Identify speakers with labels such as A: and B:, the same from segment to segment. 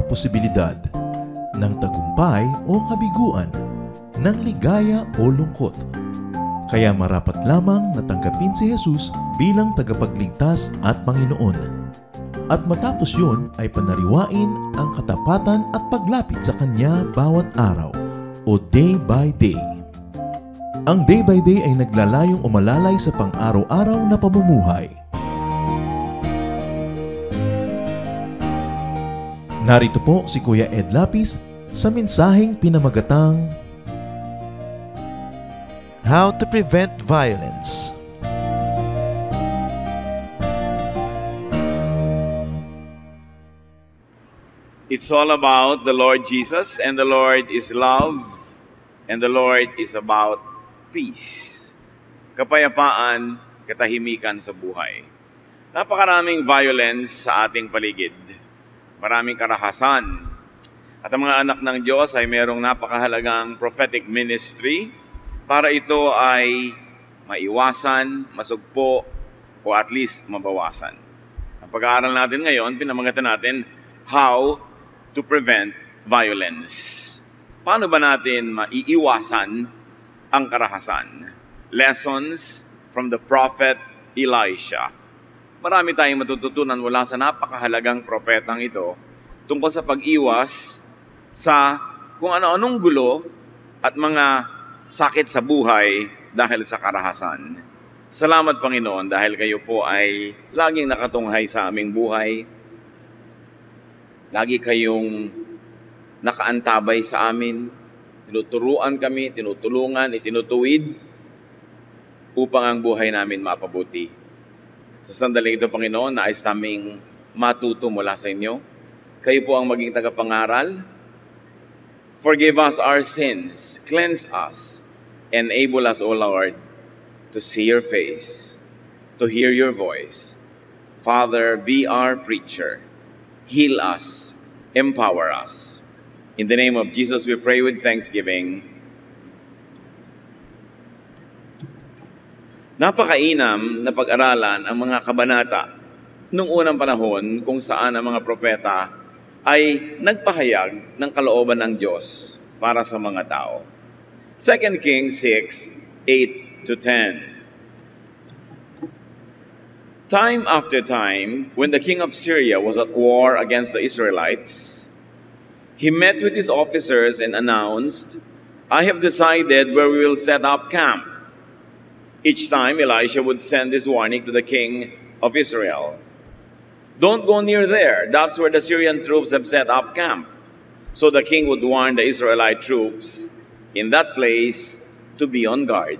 A: posibilidad ng tagumpay o kabiguan, ng ligaya o lungkot. Kaya marapat lamang na tanggapin si Jesus bilang tagapagligtas at Panginoon. At matapos yun ay panariwain ang katapatan at paglapit sa Kanya bawat araw o day by day. Ang day by day ay naglalayong umalalay sa pang-araw-araw na pamumuhay. Narito po si Kuya Ed Lapis sa mensaheng pinamagatang How to Prevent Violence.
B: It's all about the Lord Jesus, and the Lord is love, and the Lord is about peace. Kapayapaan, katahimikan sa buhay. Napakaraming violence sa ating paligid. Maraming karahasan. At ang mga anak ng Diyos ay mayroong napakahalagang prophetic ministry para ito ay maiwasan, masugpo, o at least mabawasan. Ang pag-aaral natin ngayon, pinamagatan natin how to prevent violence. Paano ba natin maiiwasan ang karahasan? Lessons from the prophet Elisha. Marami tayong matututunan mula sa napakahalagang propetang ito tungkol sa pag-iwas sa kung ano-anong gulo at mga sakit sa buhay dahil sa karahasan. Salamat Panginoon dahil kayo po ay laging nakatunghay sa aming buhay. Lagi kayong nakaantabay sa amin. Tinuturuan kami, tinutulungan, itinutuwid upang ang buhay namin mapabuti. Sa sandaling ito, Panginoon, nais naming matuto mula sa inyo. Kayo po ang maging tagapangaral. Forgive us our sins, cleanse us, enable us, O Lord, to see your face, to hear your voice. Father, be our preacher. Heal us, empower us. In the name of Jesus, we pray with thanksgiving. Napakainam na pag-aralan ang mga kabanata noong unang panahon kung saan ang mga propeta ay nagpahayag ng kalooban ng Diyos para sa mga tao. 2 Kings 6:8-10. Time after time, when the king of Syria was at war against the Israelites, he met with his officers and announced, I have decided where we will set up camp. Each time, Elisha would send this warning to the king of Israel. Don't go near there. That's where the Syrian troops have set up camp. So the king would warn the Israelite troops in that place to be on guard.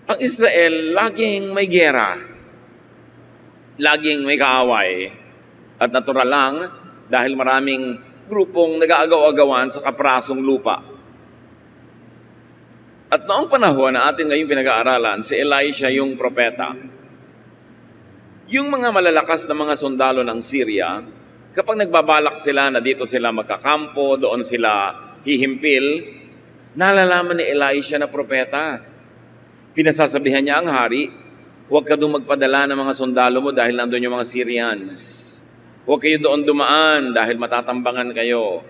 B: Ang Israel, laging may giyera. Laging may kaaway. At natural lang, dahil maraming grupong nag-aagaw-agawan sa kaprasong lupa. At noong panahon na atin ngayong pinag-aaralan, si Elisha yung propeta. Yung mga malalakas na mga sundalo ng Syria, kapag nagbabalak sila na dito sila magkakampo, doon sila hihimpil, nalalaman ni Elisha na propeta. Pinasasabihan niya ang hari, huwag ka doon magpadala ng mga sundalo mo dahil nandun yung mga Syrians. Huwag kayo doon dumaan dahil matatambangan kayo.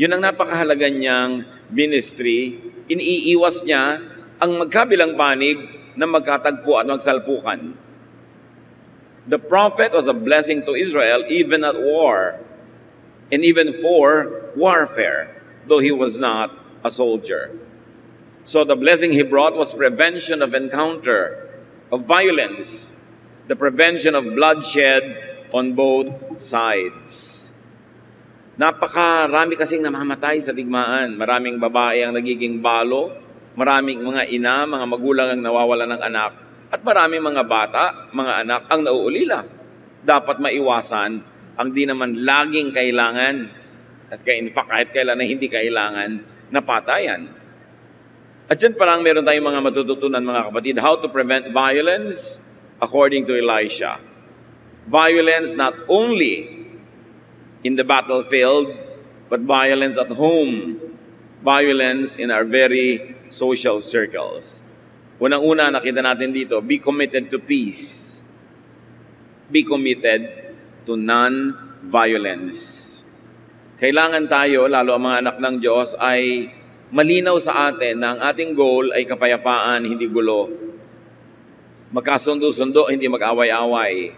B: Yun ang napakahalaga niyang ministry. Iniiwas niya ang magkabilang panig na magkatagpo at magsalpukan. The prophet was a blessing to Israel even at war and even for warfare, though he was not a soldier. So the blessing he brought was prevention of encounter, of violence, the prevention of bloodshed on both sides. Napakarami kasing namamatay sa digmaan. Maraming babae ang nagiging balo, maraming mga ina, mga magulang ang nawawalan ng anak, at maraming mga bata, mga anak ang nauulila. Dapat maiwasan ang di naman laging kailangan, at in fact kahit kailan na hindi kailangan, na patayan. At yan parang meron tayong mga matututunan mga kapatid, how to prevent violence according to Elisha. Violence not only in the battlefield, but violence at home, violence in our very social circles. Unang-una, nakita natin dito, be committed to peace. Be committed to non-violence. Kailangan tayo, lalo ang mga anak ng Diyos, ay malinaw sa atin na ang ating goal ay kapayapaan, hindi gulo. Magkasundo-sundo, hindi mag-away-away.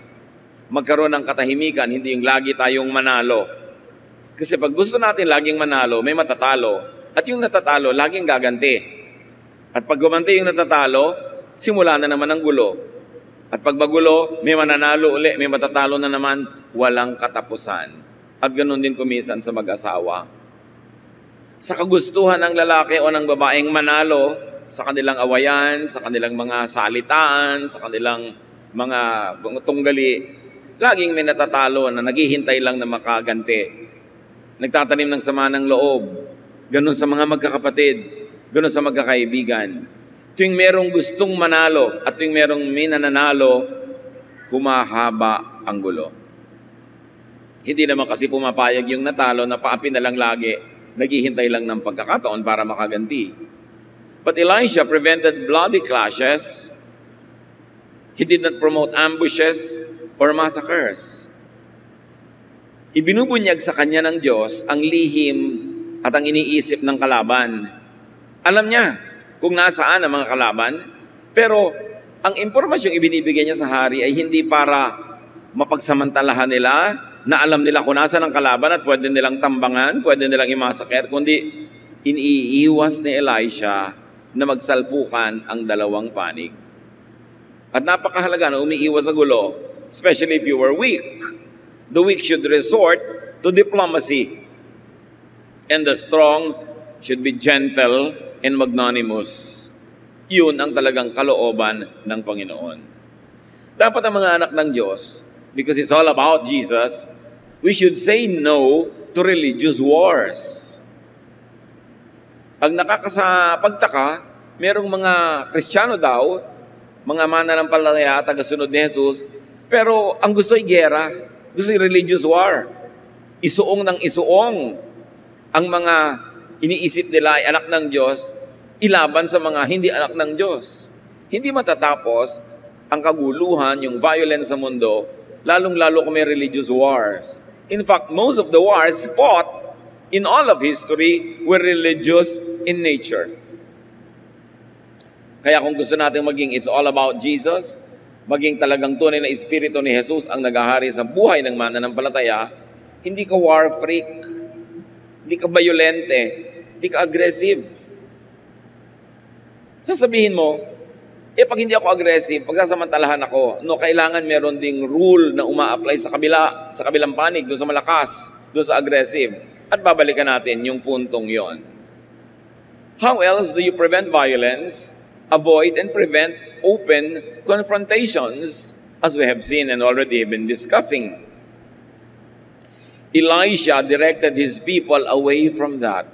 B: Magkaroon ng katahimikan, hindi yung lagi tayong manalo. Kasi pag gusto natin laging manalo, may matatalo. At yung natatalo, laging gaganti. At pag gumanti yung natatalo, simula na naman ang gulo. At pag magulo, may mananalo uli, may matatalo na naman, walang katapusan. At ganoon din kumisan sa mag-asawa. Sa kagustuhan ng lalaki o ng babaeng manalo, sa kanilang awayan, sa kanilang mga salitaan, sa kanilang mga tunggali, laging may natatalo na naghihintay lang na makaganti. Nagtatanim ng sama ng loob. Ganon sa mga magkakapatid. Ganon sa magkakaibigan. Tuwing merong gustong manalo at tuwing merong may nananalo, humahaba ang gulo. Hindi naman kasi pumapayag yung natalo na paapi na lang lagi, naghihintay lang ng pagkakataon para makaganti. But Elisha prevented bloody clashes. He did not promote ambushes or massacres. Ibinubunyag sa kanya ng Diyos ang lihim at ang iniisip ng kalaban. Alam niya kung nasaan ang mga kalaban, pero ang impormasyong ibinibigay niya sa hari ay hindi para mapagsamantalahan nila, na alam nila kung nasaan ang kalaban at pwede nilang tambangan, pwede nilang imasaker, kundi iniiwas ni Elisha na magsalpukan ang dalawang panig. At napakahalaga na umiiwas sa gulo, especially if you were weak. The weak should resort to diplomacy, and the strong should be gentle and magnanimous. Yun ang talagang kalooban ng Panginoon. Dapat ang mga anak ng Diyos, because it's all about Jesus, we should say no to religious wars. Ang nakakapagtaka, merong mga Kristiyano daw, mga mananampalataya, tagasunod ni Jesus, pero ang gusto ay gera, gusto ay religious war. Isuong ng isuong ang mga iniisip nila ay anak ng Diyos, ilaban sa mga hindi anak ng Diyos. Hindi matatapos ang kaguluhan, yung violence sa mundo, lalong-lalo kung may religious wars. In fact, most of the wars fought in all of history were religious in nature. Kaya kung gusto natin maging it's all about Jesus, maging talagang tunay na espiritu ni Jesus ang naghahari sa buhay ng mananampalataya, hindi ka war freak, hindi ka violente, hindi ka aggressive. Sasabihin mo, pag hindi ako aggressive, pagsasamantalahan ako, no, kailangan meron ding rule na uma-apply sa kabilang panig, doon sa malakas, doon sa aggressive. At babalikan natin yung puntong yon. How else do you prevent violence, avoid and prevent open confrontations, as we have seen and already have been discussing? Elisha directed his people away from that.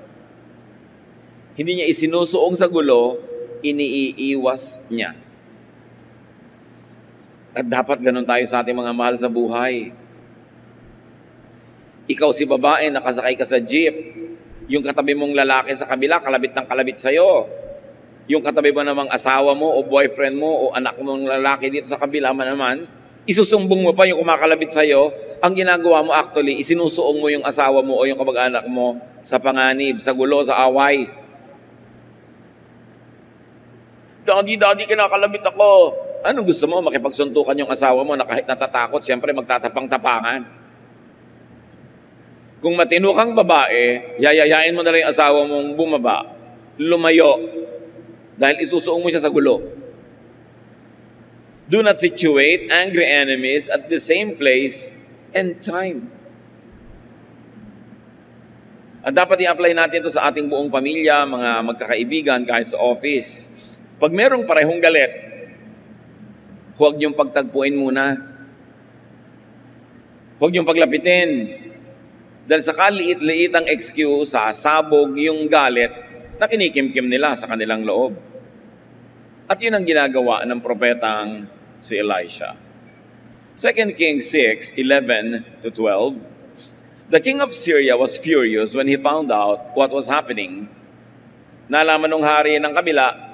B: Hindi niya isinusuong sa gulo, iniiiwas niya. At dapat ganun tayo sa ating mga mahal sa buhay. Ikaw si babae, nakasakay ka sa jeep. Yung katabi mong lalaki sa kabila, kalabit ng kalabit sa'yo. Yung katabi mo namang asawa mo o boyfriend mo o anak mong lalaki dito sa kabila naman, isusumbong mo pa yung kumakalabit sa'yo. Ang ginagawa mo actually, isinusuong mo yung asawa mo o yung kamag-anak mo sa panganib, sa gulo, sa away. Daddy, kinakalabit ako. Anong gusto mo? Makipagsuntukan yung asawa mo na kahit natatakot, siyempre magtatapang-tapangan. Kung matino kang babae, yayayain mo na lang yung asawa mong bumaba, lumayo, dahil isusuong mo siya sa gulo. Do not situate angry enemies at the same place and time. At dapat i-apply natin ito sa ating buong pamilya, mga magkakaibigan, kahit sa office. Pag merong parehong galit, huwag niyong pagtagpuin muna. Huwag niyong paglapitin. Dahil sa kaliit-liitang excuse, sasabog yung galit na kinikimkim nila sa kanilang loob. At yun ang ginagawa ng propetang si Elisha. 2 Kings 6:11-12. The king of Syria was furious when he found out what was happening. Nalaman ng hari ng kabila,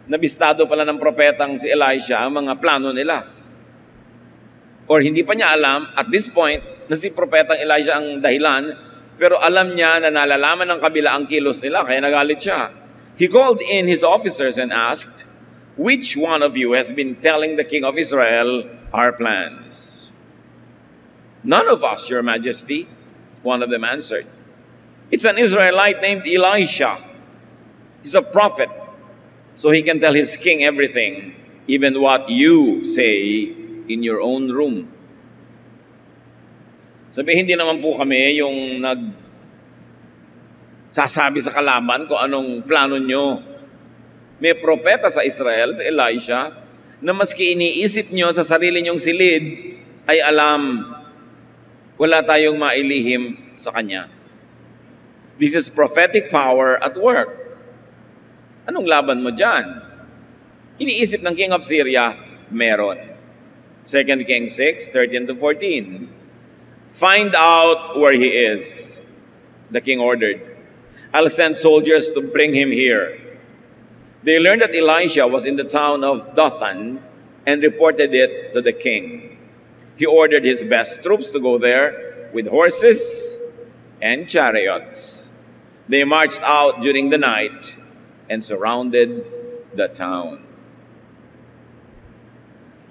B: nabistado pala ng propetang si Elisha ang mga plano nila. Or hindi pa niya alam, at this point, na si propetang Elisha ang dahilan pero alam niya na nalalaman ng kabila ang kilos nila, kaya nagalit siya. He called in his officers and asked, "Which one of you has been telling the king of Israel our plans?" "None of us, your majesty," one of them answered. "It's an Israelite named Elisha. He's a prophet, so he can tell his king everything, even what you say in your own room." Sabi, hindi naman po kami yung sasabi sa kalaban kung anong plano nyo. May propeta sa Israel, si Elisha, na maski iniisip nyo sa sarili nyong silid, ay alam, wala tayong mailihim sa kanya. This is prophetic power at work. Anong laban mo dyan? Iniisip ng king of Syria, meron. 2 Kings 6:13-14. "Find out where he is," the king ordered. "I'll send soldiers to bring him here." They learned that Elisha was in the town of Dothan and reported it to the king. He ordered his best troops to go there with horses and chariots. They marched out during the night and surrounded the town.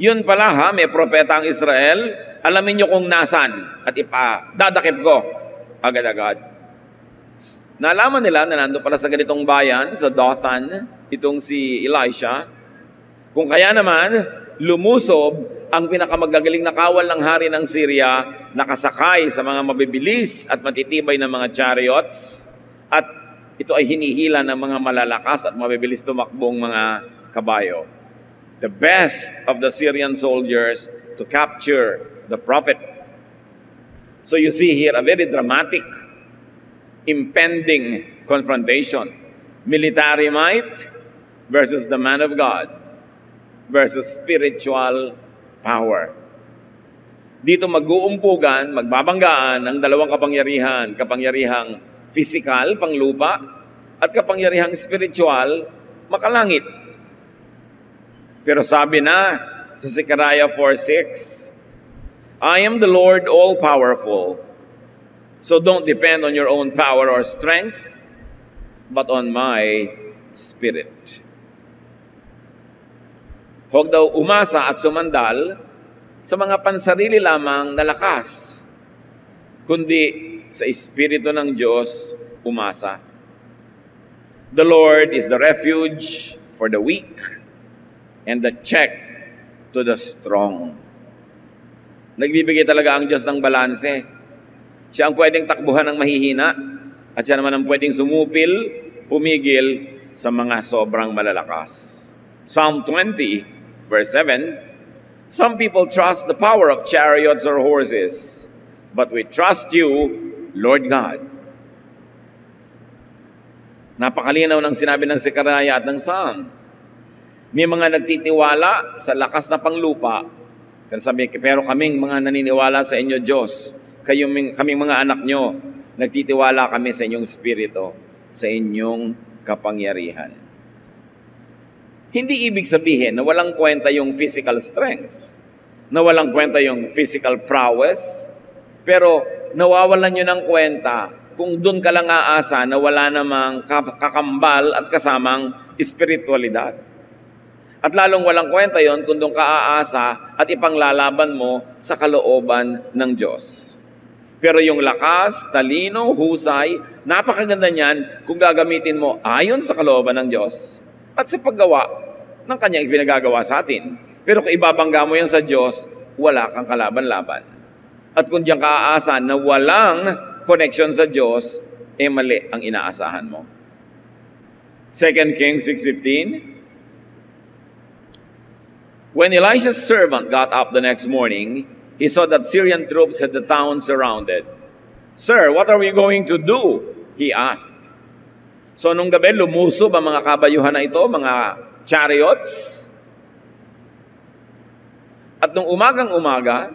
B: Yun pala ha, may propeta ang Israel. Alamin nyo kung nasan at dadakip ko agad-agad. Nalaman nila na nandun pala sa ganitong bayan, sa Dothan, itong si Elisha. Kung kaya naman, lumusob ang pinakamagagaling na kawal ng hari ng Syria, nakasakay sa mga mabibilis at matitibay na mga chariots, at ito ay hinihila ng mga malalakas at mabibilis tumakbong mga kabayo. The best of the Syrian soldiers to capture the prophet. So you see here a very dramatic, impending confrontation. Military might versus the man of God versus spiritual power. Dito mag-uumpugan, magbabanggaan ang dalawang kapangyarihan. Kapangyarihang physical, panglupa, at kapangyarihang spiritual, makalangit. Pero sabi na sa Zechariah 4:6, "I am the Lord all-powerful, so don't depend on your own power or strength, but on my Spirit." Huwag daw umasa at sumandal sa mga pansarili lamang na lakas, kundi sa Espiritu ng Diyos umasa. The Lord is the refuge for the weak and the check to the strong. Nagbibigay talaga ang Diyos ng balanse. Siya ang pwedeng takbuhan ng mahihina at siya naman ang pwedeng sumupil, pumigil sa mga sobrang malalakas. Psalm 20, verse 7, "Some people trust the power of chariots or horses, but we trust you, Lord God." Napakalinaw ng sinabi ng Zechariah at ng Psalm. May mga nagtitiwala sa lakas na panglupa, pero kaming mga naniniwala sa inyo, Diyos, kaming mga anak nyo, nagtitiwala kami sa inyong spirito, sa inyong kapangyarihan. Hindi ibig sabihin na walang kwenta yung physical strength, na walang kwenta yung physical prowess, pero nawawalan nyo ng kwenta kung doon ka lang aasa na wala namang kakambal at kasamang espiritualidad. At lalong walang kwenta yon kung doon ka aasa at ipanglalaban mo sa kalooban ng Diyos. Pero yung lakas, talino, husay, napakaganda niyan kung gagamitin mo ayon sa kalooban ng Diyos at sa paggawa ng kanyang ipinagagawa sa atin. Pero kung ibabangga mo yan sa Diyos, wala kang kalaban-laban. At kung diyan ka aasa na walang connection sa Diyos, mali ang inaasahan mo. 2 Kings 6:15, "When Elisha's servant got up the next morning, he saw that Syrian troops had the town surrounded. 'Sir, what are we going to do?' he asked." So nung gabi, lumusob ang mga kabayuhan na ito, mga chariots. At nung umagang-umaga,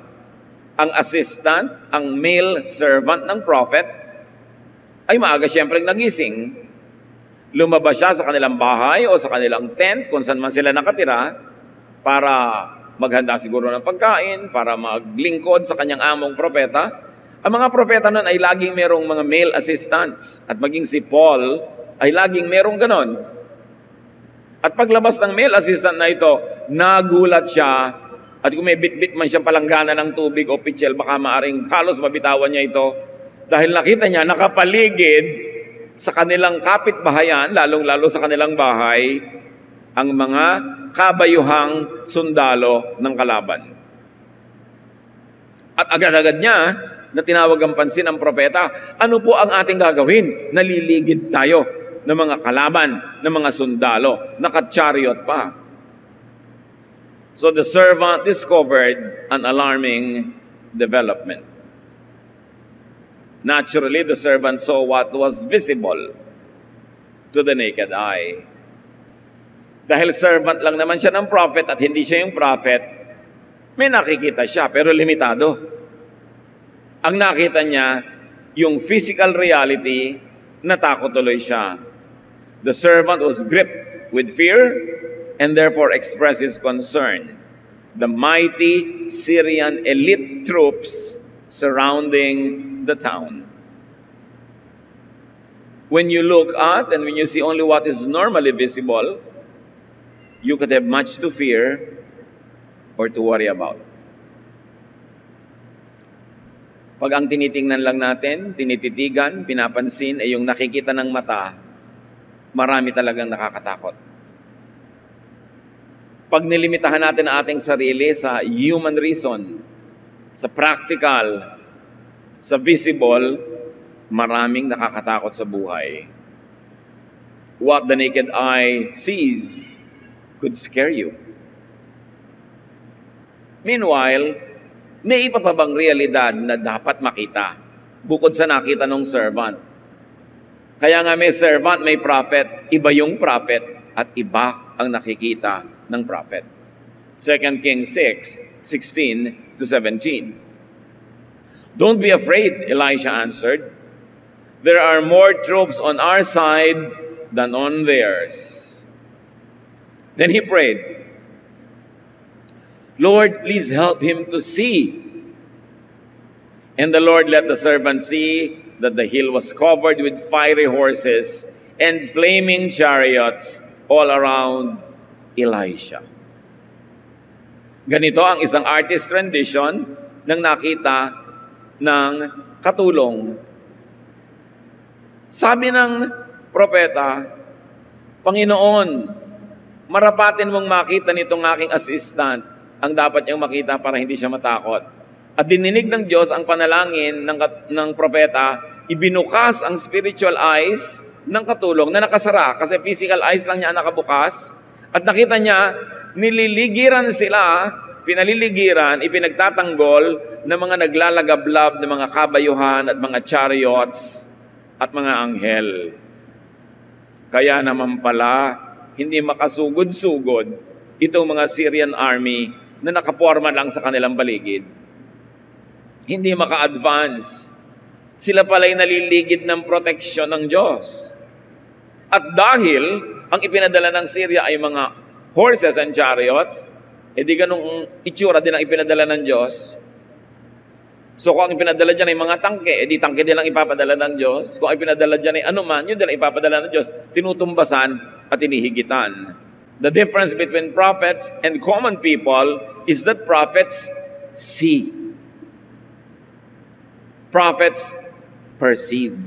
B: ang assistant, ang male servant ng prophet, ay maaga siyempre nagising. Lumabas siya sa kanilang bahay o sa kanilang tent, kung saan man sila nakatira, para maghanda siguro ng pagkain, para maglingkod sa kanyang among propeta. Ang mga propeta nun ay laging merong mga male assistants. At maging si Paul ay laging merong ganon. At paglabas ng male assistant na ito, nagulat siya. At kung may bit-bit man siyang palanggana ng tubig o pitchel, baka maaring halos mabitawan niya ito. Dahil nakita niya nakapaligid sa kanilang kapitbahayan, lalong-lalo sa kanilang bahay, ang mga kabayuhang sundalo ng kalaban. At agad-agad niya na tinawag ang pansin ng propeta, ano po ang ating gagawin? Naliligid tayo ng mga kalaban, ng mga sundalo, naka-chariot pa. So the servant discovered an alarming development. Naturally, the servant saw what was visible to the naked eye. Dahil servant lang naman siya ng prophet at hindi siya yung prophet, may nakikita siya pero limitado. Ang nakita niya, yung physical reality, natakot tuloy siya. The servant was gripped with fear and therefore expressed his concern. The mighty Syrian elite troops surrounding the town. When you look at and when you see only what is normally visible, you could have much to fear or to worry about. Pag ang tinitingnan lang natin, tinititigan, pinapansin ay yung nakikita ng mata, marami talagang nakakatakot. Pag nilimitahan natin ang ating sarili sa human reason, sa practical, sa visible, maraming nakakatakot sa buhay. What the naked eye sees could scare you. Meanwhile, may iba pa bang realidad na dapat makita bukod sa nakita ng servant? Kaya nga may servant, may prophet, iba yung prophet at iba ang nakikita ng prophet. 2 Kings 6:16 to 17. Don't be afraid, Elisha answered. There are more troops on our side than on theirs. Then he prayed, Lord, please help him to see. And the Lord let the servant see that the hill was covered with fiery horses and flaming chariots all around Elisha. Ganito ang isang artist rendition ng nakita ng katulong. Sabi ng propeta, Panginoon, marapatin mong makita nitong aking assistant ang dapat niyang makita para hindi siya matakot. At dininig ng Diyos ang panalangin ng propeta, ibinukas ang spiritual eyes ng katulong na nakasara kasi physical eyes lang niya nakabukas. At nakita niya, nililigiran sila, pinaliligiran, ipinagtatanggol ng mga naglalagablab ng mga kabayuhan at mga chariots at mga anghel. Kaya naman pala, hindi makasugod-sugod itong mga Syrian army na nakaporma lang sa kanilang paligid. Hindi maka-advance. Sila pala'y naliligid ng proteksyon ng Diyos. At dahil ang ipinadala ng Syria ay mga horses and chariots, edi ganung itsura din ang ipinadala ng Diyos. So kung ang ipinadala dyan ay mga tangke, edi tangke din ang ipapadala ng Diyos. Kung ang ipinadala dyan ay anuman, yun din ang ipapadala ng Diyos. Tinutumbasan at inihigitan. The difference between prophets and common people is that prophets see. Prophets perceive.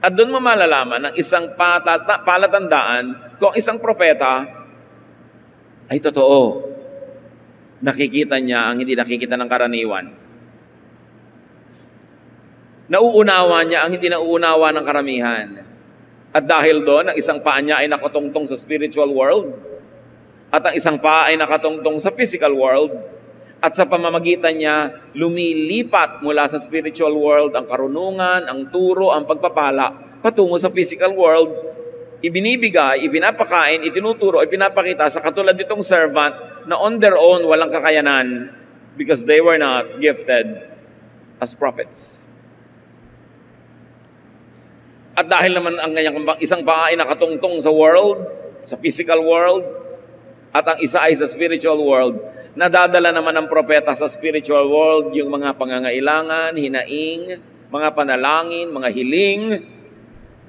B: At doon mo malalaman ng isang palatandaan kung isang propeta ay totoo. Nakikita niya ang hindi nakikita ng karaniwan. Nauunawa niya ang hindi nauunawa ng karamihan. At dahil doon, ang isang paa niya ay nakatungtong sa spiritual world at ang isang paa ay nakatungtong sa physical world. At sa pamamagitan niya, lumilipat mula sa spiritual world ang karunungan, ang turo, ang pagpapala patungo sa physical world. Ibinibigay, ipinapakain, itinuturo, ipinapakita sa katulad nitong servant na on their own walang kakayanan because they were not gifted as prophets. At dahil naman ang kanyang isang paa ay nakatungtong sa world, sa physical world, at ang isa ay sa spiritual world. Nadadala naman ng propeta sa spiritual world yung mga pangangailangan, hinaing, mga panalangin, mga hiling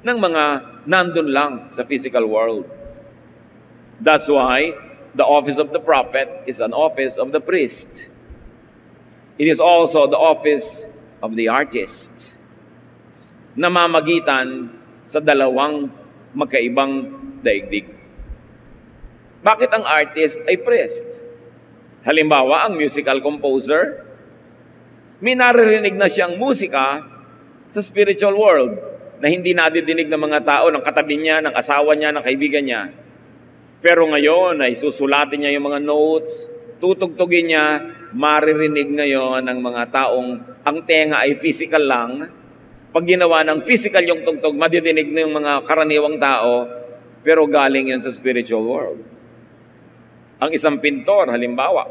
B: ng mga nandun lang sa physical world. That's why the office of the prophet is an office of the priest. It is also the office of the artist. Namamagitan sa dalawang magkaibang daigdig. Bakit ang artist ay priest? Halimbawa, ang musical composer, may naririnig na siyang musika sa spiritual world na hindi nadidinig ng mga tao, ng katabi niya, ng asawa niya, ng kaibigan niya. Pero ngayon ay susulatin niya yung mga notes, tutugtugin niya, maririnig ngayon ng mga taong ang tenga ay physical lang. Pag ginawa ng physical yung tugtog, madidinig na yung mga karaniwang tao, pero galing yun sa spiritual world. Ang isang pintor, halimbawa,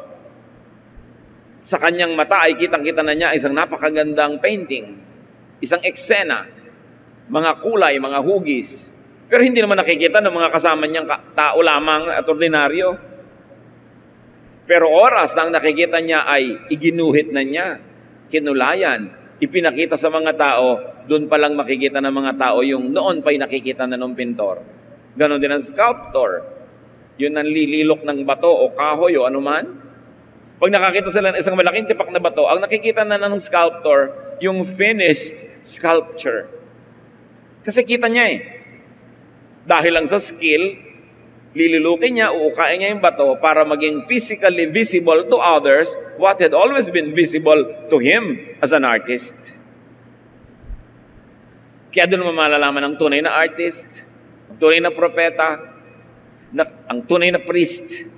B: sa kanyang mata ay kitang-kita na niya isang napakagandang painting, isang eksena, mga kulay, mga hugis, pero hindi naman nakikita ng mga kasama niyang tao lamang at ordinaryo. Pero oras na ang nakikita niya ay iginuhit na niya, kinulayan, ipinakita sa mga tao, doon pa lang makikita ng mga tao yung noon pa'y nakikita na ng pintor. Ganon din ang sculptor. Yun ang lililok ng bato o kahoy o anuman. Pag nakakita sila ng isang malaking tipak na bato, ang nakikita na ng sculptor, yung finished sculpture. Kasi kita niya Dahil lang sa skill, lililukin niya, uukain niya yung bato para maging physically visible to others what had always been visible to him as an artist. Kaya doon mo malalaman ang tunay na artist, ang tunay na propeta, ang tunay na priest.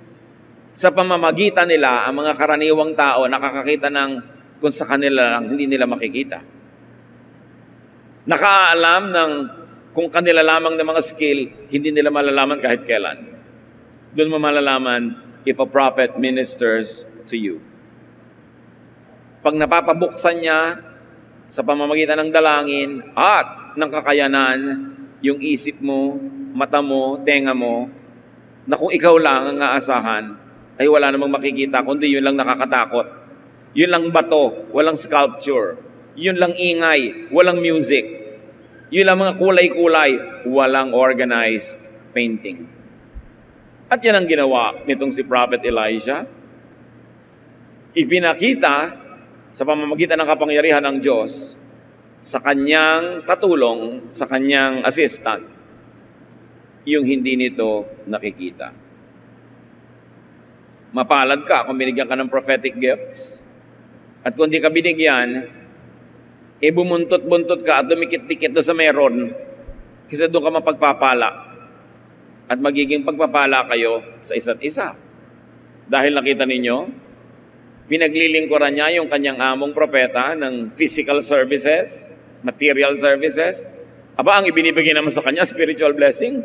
B: Sa pamamagitan nila, ang mga karaniwang tao nakakakita ng kung sa kanila lang hindi nila makikita. Nakaalam ng kung kanila lamang ng mga skill, hindi nila malalaman kahit kailan. Doon mo malalaman if a prophet ministers to you. Pag napapabuksan niya sa pamamagitan ng dalangin at ng kakayanan, yung isip mo, mata mo, tenga mo, na kung ikaw lang ang aasahan, ay wala namang makikita, kundi yun lang nakakatakot. Yun lang bato, walang sculpture. Yun lang ingay, walang music. Yun lang mga kulay-kulay, walang organized painting. At yan ang ginawa nitong si Prophet Elijah. Ipinakita sa pamamagitan ng kapangyarihan ng Diyos sa kanyang katulong, sa kanyang assistant, yung hindi nito nakikita. Mapalad ka kung binigyan ka ng prophetic gifts. At kung di ka binigyan, bumuntot-buntot ka at dumikit-dikit doon sa meron kasi doon ka mapagpapala. At magiging pagpapala kayo sa isa't isa. Dahil nakita ninyo, pinaglilingkuran niya yung kanyang among propeta ng physical services, material services. Aba, ang ibinibigay naman sa kanya, spiritual blessing.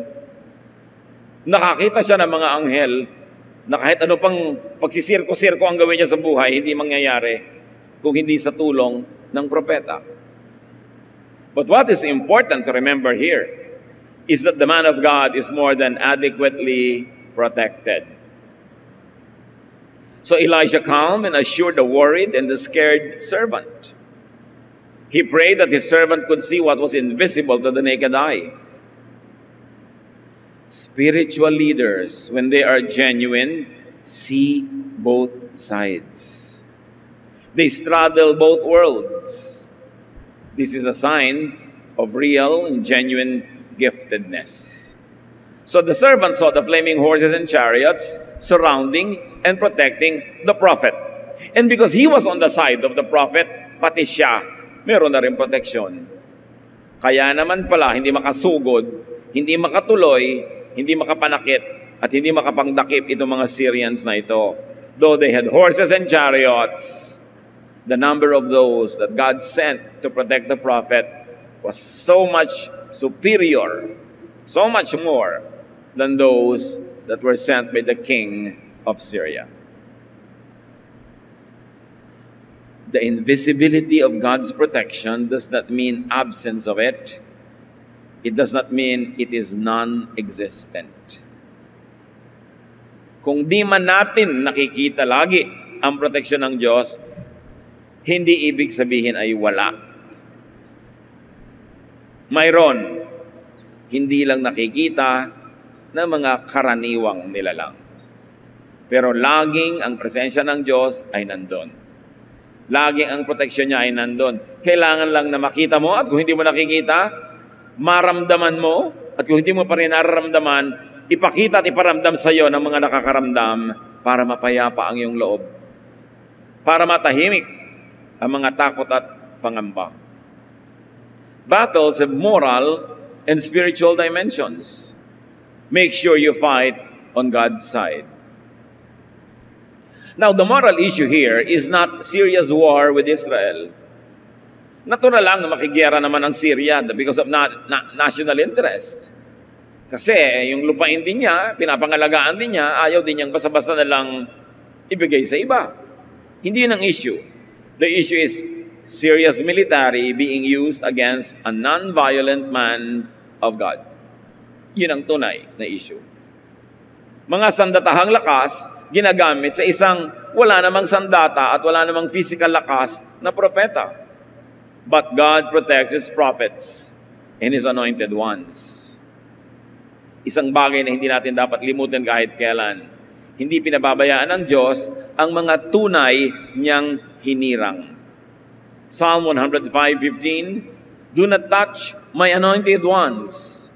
B: Nakakita siya ng mga anghel na kahit ano pang pagsisirko-sirko ang gawin niya sa buhay, hindi mangyayari kung hindi sa tulong ng propeta. But what is important to remember here is that the man of God is more than adequately protected. So Elijah calmed and assured the worried and the scared servant. He prayed that his servant could see what was invisible to the naked eye. Spiritual leaders, when they are genuine, see both sides. They straddle both worlds. This is a sign of real and genuine giftedness. So the servant saw the flaming horses and chariots surrounding and protecting the prophet. And because he was on the side of the prophet, pati siya, meron na rin proteksyon. Kaya naman pala, hindi makasugod, hindi makatuloy, hindi makapanakit, at hindi makapangdakip itong mga Syrians na ito. Though they had horses and chariots, the number of those that God sent to protect the prophet was so much superior, so much more than those that were sent by the king of Syria. The invisibility of God's protection does not mean absence of it. It does not mean it is non-existent. Kung di man natin nakikita lagi ang proteksyon ng Diyos, hindi ibig sabihin ay wala. Mayroon, hindi lang nakikita ng mga karaniwang nilalang. Pero laging ang presensya ng Diyos ay nandun. Laging ang proteksyon niya ay nandun. Kailangan lang na makita mo, at kung hindi mo nakikita, maramdaman mo, at kung hindi mo pa rin nararamdaman, ipakita at iparamdam sa iyo ng mga nakakaramdam para mapayapa ang iyong loob. Para matahimik ang mga takot at pangamba. Battles have moral and spiritual dimensions. Make sure you fight on God's side. Now, the moral issue here is not Syria's war with Israel. Natural lang na makigera naman ang Syria because of national interest. Kasi yung lupain din niya, pinapangalagaan din niya, ayaw din niyang basta-basta na lang ibigay sa iba. Hindi yun ang issue. The issue is Syria's military being used against a non-violent man of God. Yun ang tunay na issue. Mga sandatahang lakas, ginagamit sa isang wala namang sandata at wala namang physical lakas na propeta. But God protects His prophets and His anointed ones. Isang bagay na hindi natin dapat limutin kahit kailan. Hindi pinababayaan ng Diyos ang mga tunay niyang hinirang. Psalm 105:15, do not touch my anointed ones.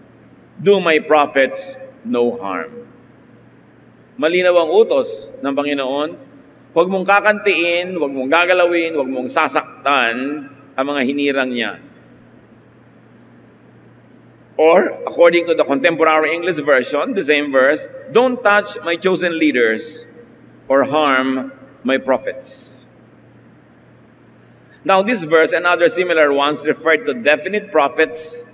B: Do my prophets no harm. Malinaw ang utos ng Panginoon. Huwag mong kakantiin, huwag mong gagalawin, huwag mong sasaktan ang mga hinirang niya. Or, according to the contemporary English version, the same verse, don't touch my chosen leaders or harm my prophets. Now, this verse and other similar ones refer to definite prophets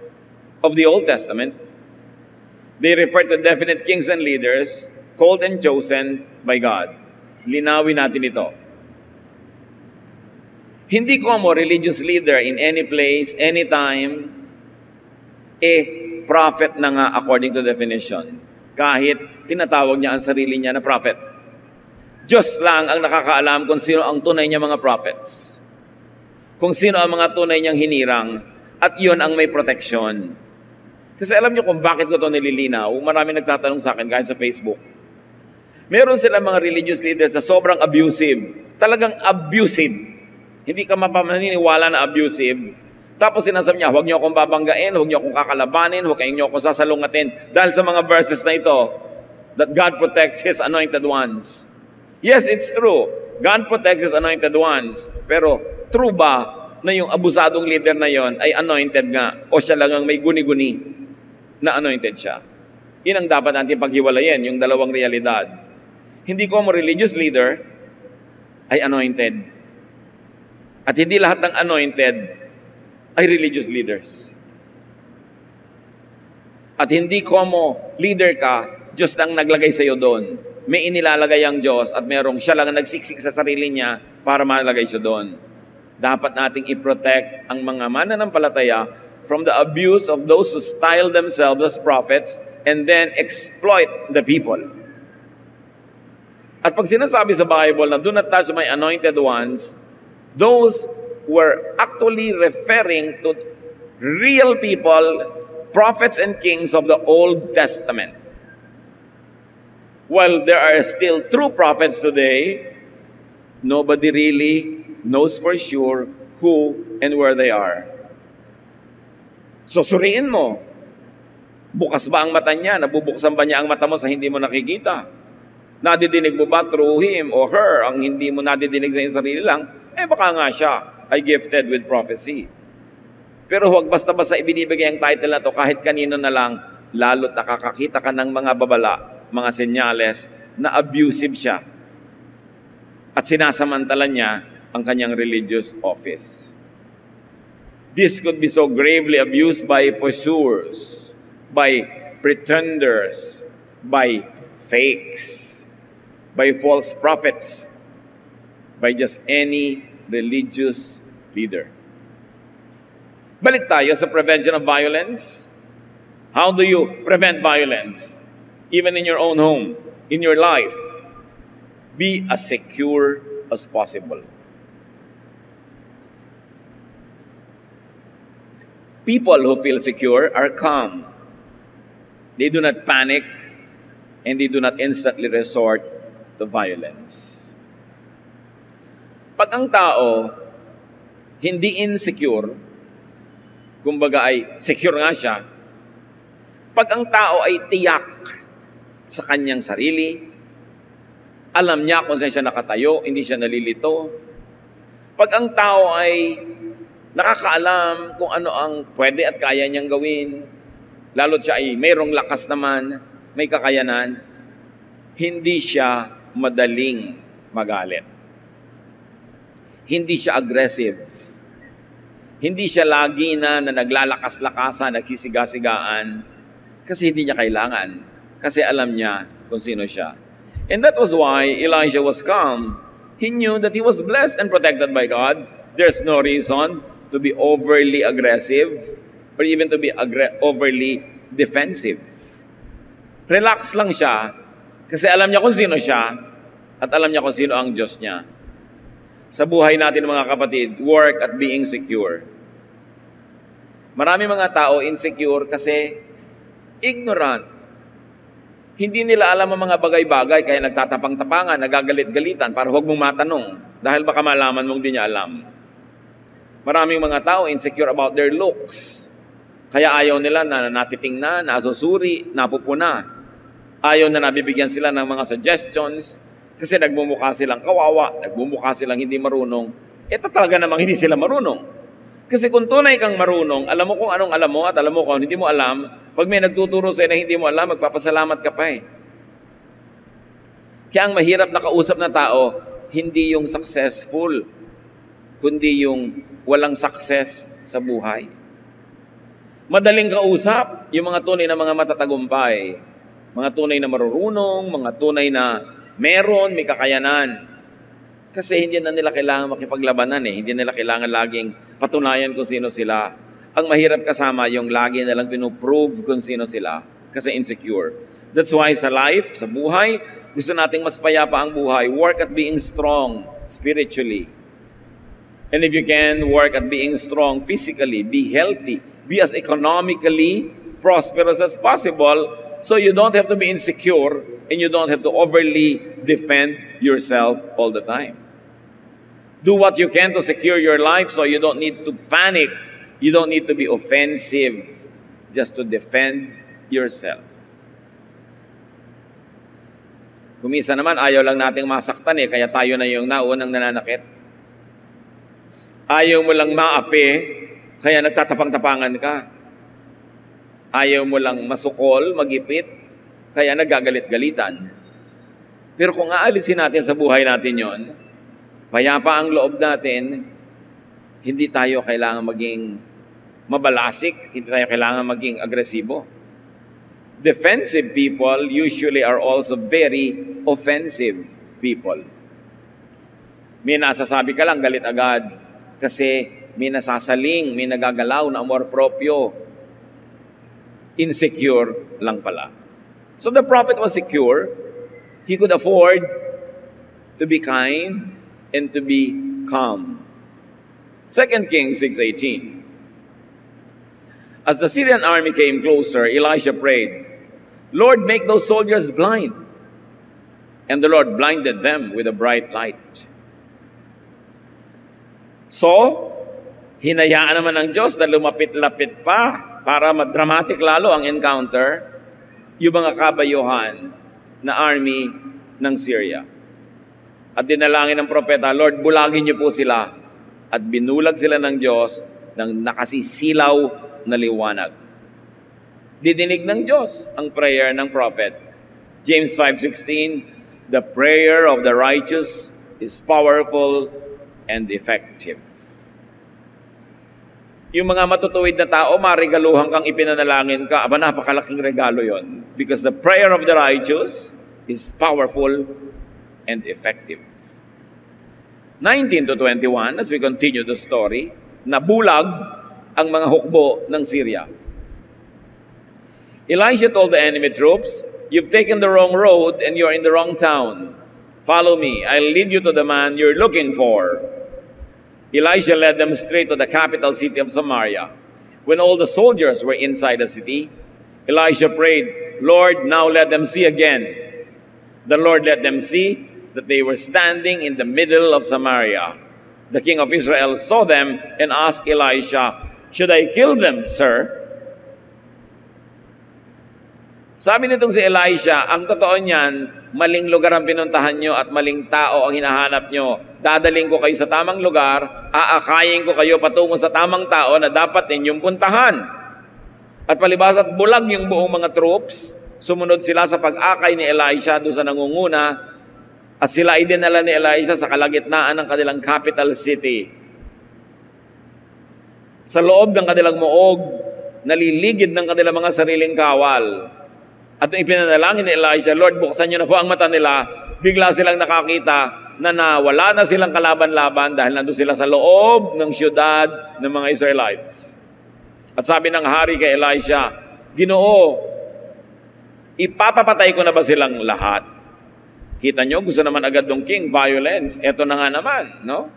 B: of the Old Testament. They refer to definite kings and leaders called and chosen by God. Linawin natin ito. Hindi ko mo religious leader in any place, anytime, prophet na nga according to definition. Kahit tinatawag niya ang sarili niya na prophet. Diyos lang ang nakakaalam kung sino ang tunay niya mga prophets. Kung sino ang mga tunay niyang hinirang. At yun ang may protection. Kasi alam niyo kung bakit ko ito nililinaw, marami nagtatanong sa akin kahit sa Facebook. Meron silang mga religious leaders na sobrang abusive. Talagang abusive. Hindi ka mapamaniniwala na abusive. Tapos sinasabi niya, huwag niyo akong babanggain, huwag niyo akong kakalabanin, huwag niyo akong sasalungatin. Dahil sa mga verses na ito, that God protects His anointed ones. Yes, it's true. God protects His anointed ones. Pero true ba na yung abusadong leader na yon ay anointed nga? O siya lang ang may guni-guni na anointed siya? Yun ang dapat natin paghiwalayin, yung dalawang realidad. Hindi ko mo religious leader ay anointed. At hindi lahat ng anointed ay religious leaders. At hindi como leader ka, Diyos lang naglagay sa iyo doon. May inilalagay ang Diyos at merong siya lang nagsiksik sa sarili niya para malagay siya doon. Dapat nating i-protect ang mga mananampalataya from the abuse of those who style themselves as prophets and then exploit the people. At pag sinasabi sa Bible na do not touch my anointed ones, those were actually referring to real people, prophets and kings of the Old Testament. While there are still true prophets today, nobody really knows for sure who and where they are. So suriin mo, bukas ba ang mata niya? Nabubuksan ba niya ang mata mo sa hindi mo nakikita? Nadidinig mo ba through him or her ang hindi mo nadidinig sa iyong sarili lang? Baka nga siya ay gifted with prophecy. Pero huwag basta-basta ibinibigay ang title na to kahit kanino na lang, lalo't nakakakita ka ng mga babala, mga senyales na abusive siya. At sinasamantala niya ang kanyang religious office. This could be so gravely abused by pursuers, by pretenders, by fakes, by false prophets, by just any religious leader. Balik tayo sa prevention of violence. How do you prevent violence? Even in your own home. in your life, be as secure as possible. People who feel secure are calm. They do not panic, and they do not instantly resort to violence. Pag ang tao hindi insecure, kumbaga ay secure nga siya, pag ang tao ay tiyak sa kanyang sarili, alam niya kung saan siya nakatayo, hindi siya nalilito. Pag ang tao ay nakakaalam kung ano ang pwede at kaya niyang gawin, lalo't siya ay mayroong lakas naman, may kakayanan, hindi siya madaling magalit. Hindi siya aggressive. Hindi siya lagi na naglalakas-lakasan, nagsisiga-sigaan, kasi hindi niya kailangan. Kasi alam niya kung sino siya. And that was why Elijah was calm. He knew that he was blessed and protected by God. There's no reason to be overly aggressive or even to be overly defensive. Relax lang siya kasi alam niya kung sino siya at alam niya kung sino ang Diyos niya. Sa buhay natin mga kapatid, work at being secure. Marami mga tao insecure kasi ignorant. Hindi nila alam ang mga bagay-bagay kaya nagtatapang-tapangan, nagagalit-galitan para huwag mong matanong dahil baka malaman mong di niya alam. Maraming mga tao insecure about their looks. Kaya ayaw nila na natitingnan, nasusuri, napupuna. Ayaw na nabibigyan sila ng mga suggestions kasi nagmumukha silang kawawa, nagmumukha silang hindi marunong. Ito talaga namang hindi sila marunong. Kasi kung tunay kang marunong, alam mo kung anong alam mo at alam mo kung hindi mo alam, pag may nagtuturo sa'yo na hindi mo alam, magpapasalamat ka pa eh. Kaya ang mahirap na kausap na tao, hindi yung successful, kundi yung walang success sa buhay. Madaling kausap, yung mga tunay na mga matatagumpay, mga tunay na marurunong, mga tunay na meron, may kakayanan. Kasi hindi na nila kailangan makipaglabanan eh. Hindi nila kailangan laging patunayan kung sino sila. Ang mahirap kasama yung lagi nalang pinuprove kung sino sila kasi insecure. That's why sa life, sa buhay, gusto nating mas payapa ang buhay. Work at being strong spiritually. And if you can, work at being strong physically, be healthy, be as economically prosperous as possible so you don't have to be insecure and you don't have to overly defend yourself all the time. Do what you can to secure your life so you don't need to panic. You don't need to be offensive just to defend yourself. Kumisa naman, ayaw lang nating masaktan eh, kaya tayo na yung naunang nananakit. Ayaw mo lang maapi, kaya nagtatapang-tapangan ka. Ayaw mo lang masukol, magipit, kaya nagagalit-galitan. Pero kung aalisin natin sa buhay natin yon, payapa ang loob natin, hindi tayo kailangan maging mabalasik, hindi tayo kailangan maging agresibo. Defensive people usually are also very offensive people. May nasasabi ka lang, galit agad, kasi may nasasaling, may nagagalaw na amor proprio. Insecure lang pala. So the prophet was secure. He could afford to be kind and to be calm. 2 Kings 6:18. As the Syrian army came closer, Elisha prayed, Lord, make those soldiers blind. And the Lord blinded them with a bright light. So, hinayaan naman ng Diyos na lumapit-lapit pa para madramatic lalo ang encounter, yung mga kabayuhan na army ng Syria. At dinalangin ng propeta, Lord, bulagin niyo po sila. At binulag sila ng Diyos ng nakasisilaw na liwanag. Didinig ng Diyos ang prayer ng prophet. James 5:16, the prayer of the righteous is powerful and effective. Yung mga matutuwid na tao, marigaluhan kang ipinanalangin ka, aba napakalaking regalo yon. Because the prayer of the righteous is powerful and effective. 19 to 21, as we continue the story, nabulag ang mga hukbo ng Syria. Elisha told the enemy troops, you've taken the wrong road and you're in the wrong town. Follow me. I'll lead you to the man you're looking for." Elisha led them straight to the capital city of Samaria. When all the soldiers were inside the city, Elisha prayed, "Lord, now let them see again." The Lord let them see that they were standing in the middle of Samaria. The king of Israel saw them and asked Elisha, "Should I kill them, sir?" Sabi nitong si Elisha, ang totoo niyan, maling lugar ang pinuntahan nyo at maling tao ang hinahanap nyo. Dadaling ko kayo sa tamang lugar, aakayin ko kayo patungo sa tamang tao na dapat ninyong puntahan. At palibas at bulag yung buong mga troops, sumunod sila sa pag-akay ni Elisha doon sa nangunguna at sila ay dinala ni Elisha sa kalagitnaan ng kanilang capital city. Sa loob ng kanilang muog, naliligid ng kanilang mga sariling kawal. At nung ipinanalangin ni Elisha, "Lord, buksan niyo na po ang mata nila," bigla silang nakakita na nawala na silang kalaban-laban dahil nandun sila sa loob ng syudad ng mga Israelites. At sabi ng hari kay Elisha, "Ginoo, ipapapatay ko na ba silang lahat?" Kita nyo, gusto naman agad ng king, violence. Eto na nga naman, no?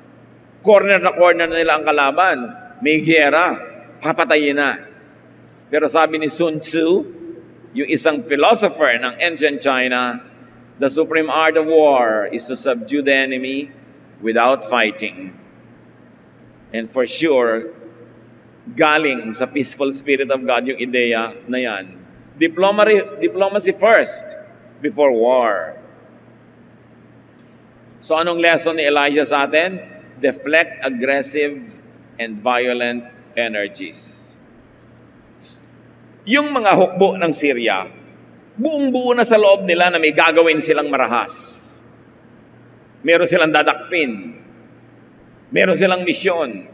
B: Corner na corner na nila ang kalaban. May giyera, papatayin na. Pero sabi ni Sun Tzu, yung isang philosopher ng ancient China, the supreme art of war is to subdue the enemy without fighting. And for sure, galing sa peaceful spirit of God yung ideya na yan. Diplomacy first before war. So anong lesson ni Elijah sa atin? Deflect aggressive and violent energies. Yung mga hukbo ng Syria, buong-buo na sa loob nila na may gagawin silang marahas. Meron silang dadakpin. Meron silang misyon.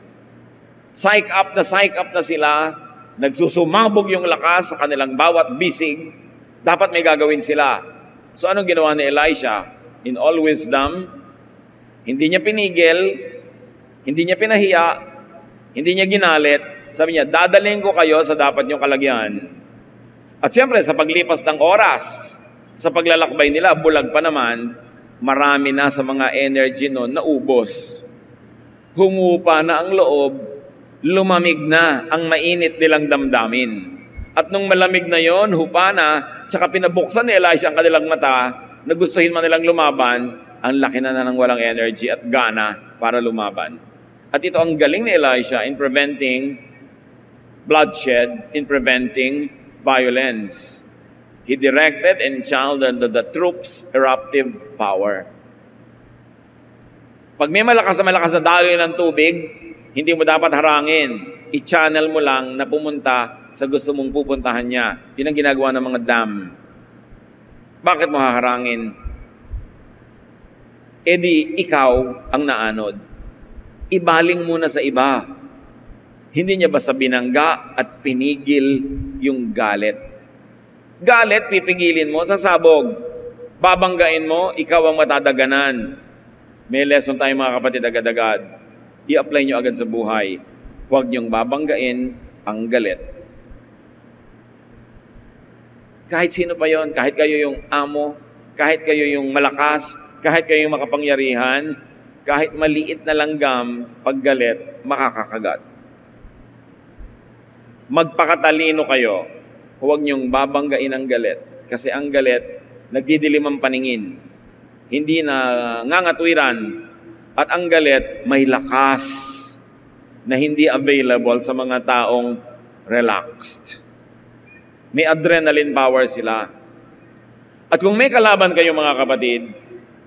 B: Psych up na sila. Nagsusumabog yung lakas sa kanilang bawat bisig. Dapat may gagawin sila. So anong ginawa ni Elisha? In all wisdom, hindi niya pinigil, hindi niya pinahiya, hindi niya ginalit. Sabi niya, "Dadaling ko kayo sa dapat niyong kalagyan." At siyempre, sa paglipas ng oras, sa paglalakbay nila, bulag pa naman, marami na sa mga energy noon naubos. Humupa na ang loob, lumamig na ang mainit nilang damdamin. At nung malamig na yon, hupa na, tsaka pinabuksan ni Elisha ang kanilang mata, nagustuhin man nilang lumaban, ang laki na ng walang energy at gana para lumaban. At ito ang galing ni Elisha in preventing bloodshed, in preventing violence. He directed and channeled the troops' eruptive power. Pag may malakas na daloy ng tubig, hindi mo dapat harangin. I-channel mo lang na pumunta sa gusto mong pupuntahan niya. Yun ang ginagawa ng mga dam. Bakit mo haharangin? E di, ikaw ang naanod. Ibaling muna sa iba. Hindi niya basta binangga at pinigil yung galit. Galit, pipigilin mo sa sabog. Babanggain mo, ikaw ang matadaganan. May lesson tayo mga kapatid agad-agad. I-apply nyo agad sa buhay. Huwag niyong babanggain ang galit. Kahit sino pa yon, kahit kayo yung amo, kahit kayo yung malakas, kahit kayo yung makapangyarihan, kahit maliit na langgam, pag galit, makakakagat. Magpakatalino kayo, huwag niyong babanggain ang galit. Kasi ang galit, nagdidilim ang paningin. Hindi na ngangatwiran. At ang galit, may lakas na hindi available sa mga taong relaxed. May adrenaline power sila. At kung may kalaban kayo mga kapatid,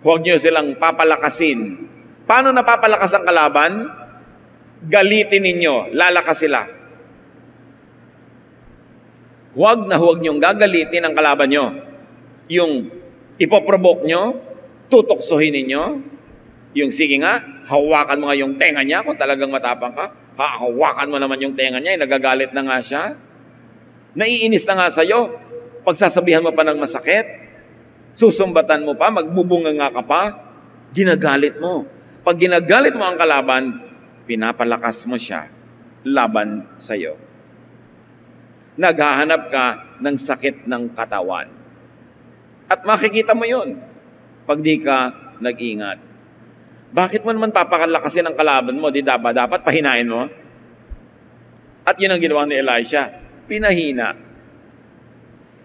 B: huwag niyo silang papalakasin. Paano napapalakas ang kalaban? Galitin ninyo, lalakas sila. Huwag niyong gagalitin ang kalaban nyo. Yung ipoprovoke nyo, tutoksohin ninyo, yung sige nga, hawakan mo nga yung tenga niya kung talagang matapang ka. Hawakan mo naman yung tenga niya, nagagalit na nga siya. Naiinis na nga sa'yo. Pagsasabihan mo pa ng masakit, susumbatan mo pa, magbubunga nga ka pa, ginagalit mo. Pag ginagalit mo ang kalaban, pinapalakas mo siya laban sa'yo. Naghahanap ka ng sakit ng katawan. At makikita mo yun pag di ka nag-ingat. Bakit mo naman papakalakasin ang kalaban mo? Di dapat pahinain mo? At yun ang ginawa ni Elisha. Pinahina.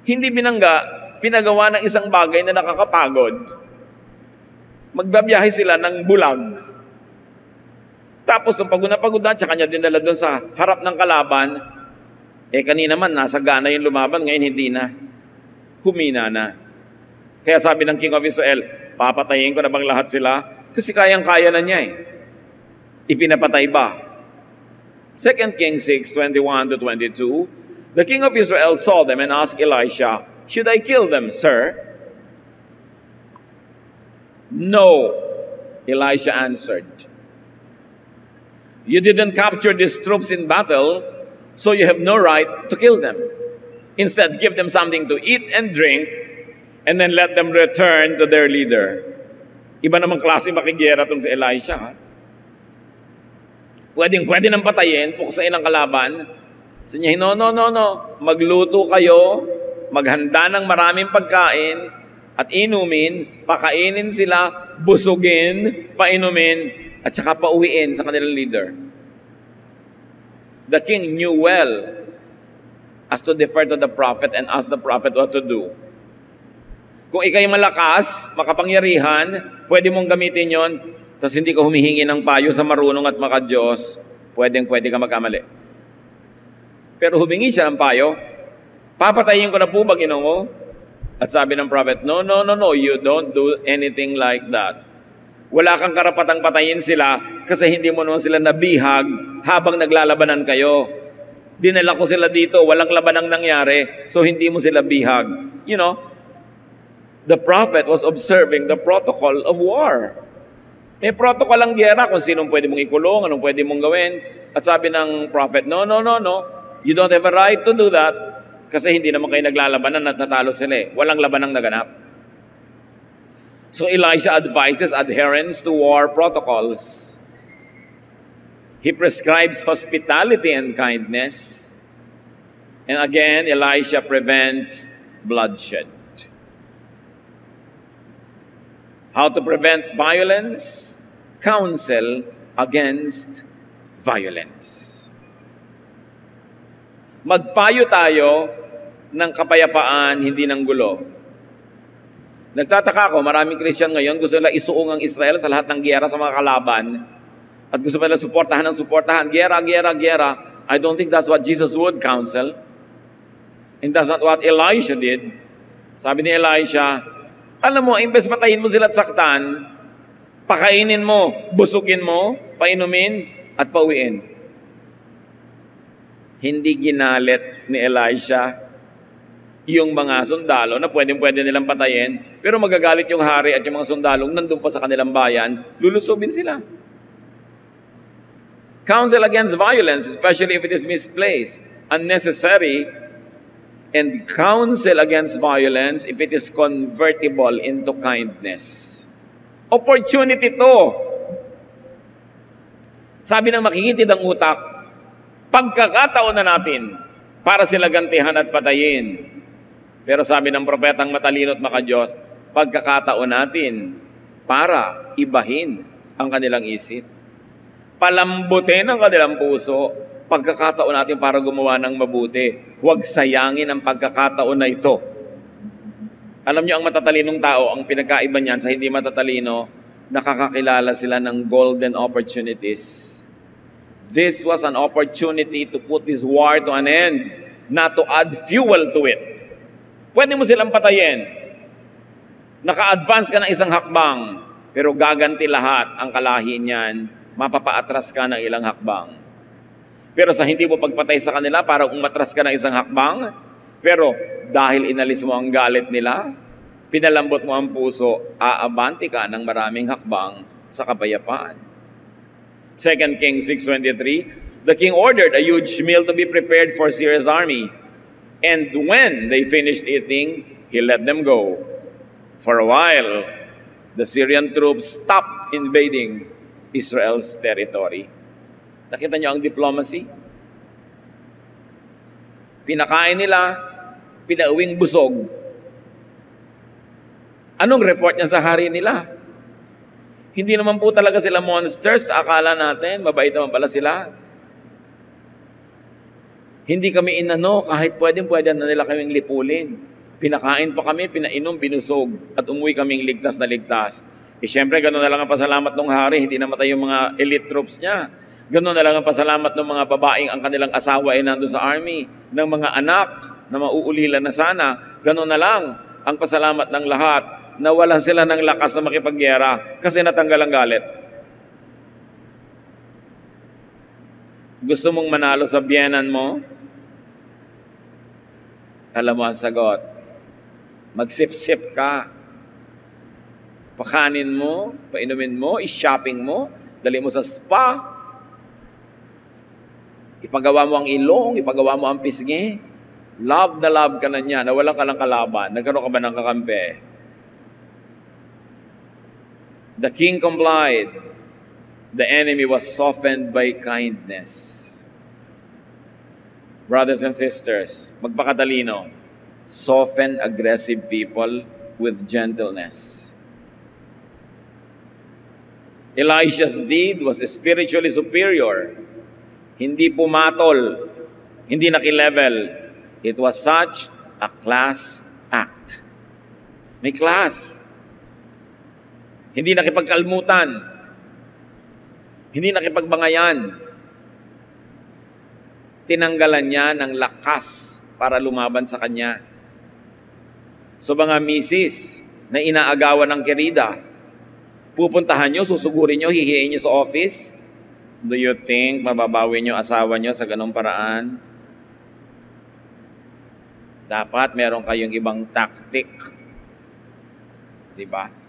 B: Hindi binangga, pinagawa ng isang bagay na nakakapagod. Magbabiyahe sila ng bulag. Tapos, nung pagod na, tsaka niya dinala doon sa harap ng kalaban, kanina man, nasa gana yung lumaban, ngayon hindi na. Humina na. Kaya sabi ng King of Israel, papatayin ko na bang lahat sila? Kasi kayang-kaya na niya Ipinapatay ba? 2 Kings 6:21-22, the king of Israel saw them and asked Elisha, "Should I kill them, sir?" "No," Elisha answered. "You didn't capture these troops in battle, so you have no right to kill them. Instead, give them something to eat and drink, and then let them return to their leader." Iba namang klase makigera itong si Elisha. Pwede nang patayin, puksain ang kalaban. Sabi niya, no. Magluto kayo, maghanda ng maraming pagkain, at inumin, pakainin sila, busugin, painumin, at saka pauwiin sa kanilang leader. The king knew well as to defer to the prophet and ask the prophet what to do. Kung ikay malakas, makapangyarihan, pwede mong gamitin yon, tapos hindi ka humihingi ng payo sa marunong at maka-Diyos, pwede ka magkamali. Pero humingi siya ng payo, papatayin ko na po ba, Ginoo? At sabi ng prophet, no, you don't do anything like that. Wala kang karapatang patayin sila kasi hindi mo naman sila nabihag habang naglalabanan kayo. Dinala ko sila dito, walang labanang nangyari, so hindi mo sila bihag. You know, the prophet was observing the protocol of war. May protocol ang giyera kung sinong pwede mong ikulong, anong pwede mong gawin. At sabi ng prophet, no. You don't have a right to do that kasi hindi naman kayo naglalabanan at natalo sila. Walang labanang naganap. So Elisha advises adherence to war protocols. He prescribes hospitality and kindness. And again, Elisha prevents bloodshed. How to prevent violence? Counsel against violence. Magpayo tayo ng kapayapaan, hindi ng gulo. Nagtataka ako, maraming Christian ngayon gusto nila isuong ang Israel sa lahat ng giyera sa mga kalaban at gusto nila suportahan. Giyera. I don't think that's what Jesus would counsel. And that's not what Elisha did. Sabi ni Elisha, alam mo, imbes patayin mo sila at saktan, pakainin mo, busugin mo, painumin, at pauwiin. Hindi ginalit ni Elisha yung mga sundalo na pwede nilang patayin, pero magagalit yung hari at yung mga sundalong nandun pa sa kanilang bayan, lulusubin sila. Counsel against violence, especially if it is misplaced, unnecessary, and counsel against violence if it is convertible into kindness. Opportunity to. Sabi ng makikitid ang utak, pagkakataon na natin para sila gantihan at patayin. Pero sabi ng propetang matalino at maka-Diyos, pagkakataon natin para ibahin ang kanilang isip. Palambutin ang kanilang puso, pagkakataon natin para gumawa ng mabuti. Huwag sayangin ang pagkakataon na ito. Alam niyo, ang matatalinong tao, ang pinagkaiba niyan sa hindi matatalino, nakakakilala sila ng golden opportunities. This was an opportunity to put this war to an end, not to add fuel to it. Pwede mo silang patayin. Naka-advance ka ng isang hakbang, pero gaganti lahat ang kalahi niyan, mapapaatras ka ng ilang hakbang. Pero sa hindi mo pagpatay sa kanila, para umatras ka ng isang hakbang, pero dahil inalis mo ang galit nila, pinalambot mo ang puso, aabanti ka ng maraming hakbang sa kapayapaan. 2 Kings 6:23, the king ordered a huge meal to be prepared for Syria's army. And when they finished eating, he let them go. For a while, the Syrian troops stopped invading Israel's territory. Nakita niyo ang diplomacy? Pinakain nila, pinauwing busog. Anong report niya sa hari nila? Hindi naman po talaga sila monsters. Akala natin, mabait naman pala sila. Hindi kami inano, kahit pwede na nila kaming lipulin. Pinakain pa kami, pinainom, binusog, at umuwi kaming ligtas na ligtas. Siyempre, gano'n na lang ang pasalamat ng hari, hindi namatay yung mga elite troops niya. Gano'n na lang ang pasalamat ng mga babaeng ang kanilang asawa ay nandun sa army, ng mga anak na mauulila na sana. Gano'n na lang ang pasalamat ng lahat na wala sila ng lakas na makipagyera kasi natanggal ang galit. Gusto mong manalo sa biyenan mo? Alam mo ang sagot. Magsip-sip ka. Pakanin mo, painumin mo, i-shopping mo, dali mo sa spa. Ipagawa mo ang ilong, ipagawa mo ang pisngi. Love na love ka na niya, nawalan ka lang kalaban. Nagkaroon ka ba ng kakampi? The king complied. The enemy was softened by kindness. Brothers and sisters, magpakatalino. Soften aggressive people with gentleness. Elisha's deed was spiritually superior. Hindi pumatol, hindi nakilevel. It was such a class act. May class. Hindi nakipagkalmutan. Hindi nakipagbangayan. Tinanggalan niya ng lakas para lumaban sa kanya. So mga misis na inaagawan ng kerida, pupuntahan nyo, susugurin nyo, hihiin nyo sa office. Do you think mababawi nyo asawa nyo sa ganong paraan? Dapat meron kayong ibang tactic. Diba?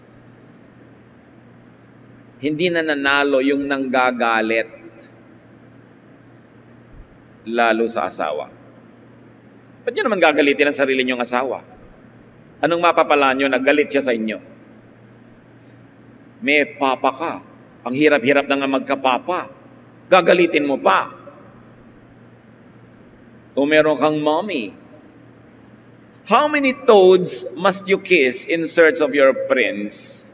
B: Hindi na nanalo yung nanggagalit. Lalo sa asawa. Ba't nyo naman gagalitin ang sarili nyong asawa? Anong mapapala nyo? Naggalit siya sa inyo. May papa ka. Ang hirap-hirap na nga magkapapa. Gagalitin mo pa. O meron kang mommy. How many toads must you kiss in search of your prince?